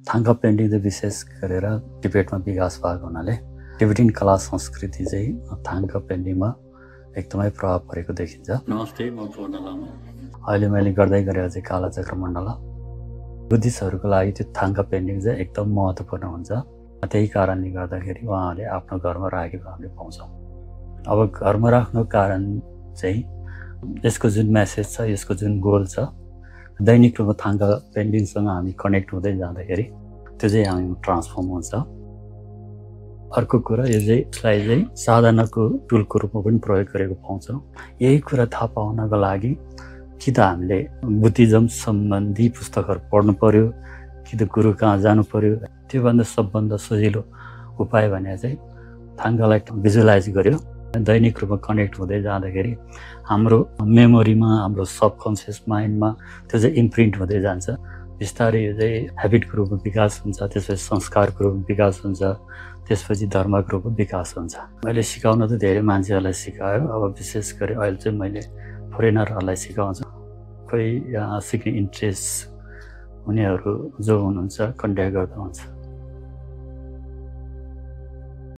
थाङ्का painting चाहिँ विशेष गरेर टिबेटमा विकास भएको हुनाले टिबेटियन कला संस्कृति चाहिँ थाङ्का पेन्टिङमा एकदमै प्रभाव परेको देखिन्छ। नमस्ते, म पूर्ण लामा। अहिले मैले गर्दै गरेको चाहिँ कालचक्र मण्डला। बुद्धिस्टहरूको लागि त्यो थाङ्का पेन्टिङ चाहिँ एकदम महत्त्वपूर्ण हुन्छ। त्यही कारणले गर्दाखेरि उहाँहरूले आफ्नो घरमा राखेको हामीले पाउँछौँ। अब घरमा राख्नुको कारण चाहिँ यसको जुन मेसेज छ, यसको जुन गोल छ, दैनिक रूपमा थाङ्का पेन्टिङसँग हामी कनेक्ट हुँदै जाँदाखेरि त्यो चाहिँ हामी ट्रान्सफर्म हुन्छ। अर्को कुरा, यो चाहिँ यसलाई चाहिँ साधनाको टुलको रूपमा पनि प्रयोग गरेको पाउँछौँ। यही कुरा थाहा पाउनको लागि कि त हामीले बुद्धिज्म सम्बन्धी पुस्तकहरू पढ्नु पर्यो, कि त गुरु कहाँ जानु पर्यो। त्योभन्दा सबभन्दा सजिलो उपाय भने चाहिँ थाङ्कालाई भिजुअलाइज गर्यो, दैनिक रूपमा कनेक्ट हुँदै जाँदाखेरि हाम्रो मेमोरीमा, हाम्रो सबकन्सियस माइन्डमा त्यो चाहिँ इम्प्रिन्ट हुँदै जान्छ। बिस्तारै यो चाहिँ ह्याबिटको रूपमा विकास हुन्छ, त्यसपछि संस्कारको रूपमा विकास हुन्छ, त्यसपछि धर्मको रूपमा विकास हुन्छ। मैले सिकाउन त धेरै मान्छेहरूलाई सिकायो। अब विशेष गरी अहिले चाहिँ मैले फोरेनरहरूलाई सिकाउँछु। कोही यहाँ सिक्ने इन्ट्रेस्ट हुनेहरू जो हुनुहुन्छ कन्ट्याक्ट गर्दा हुन्छ।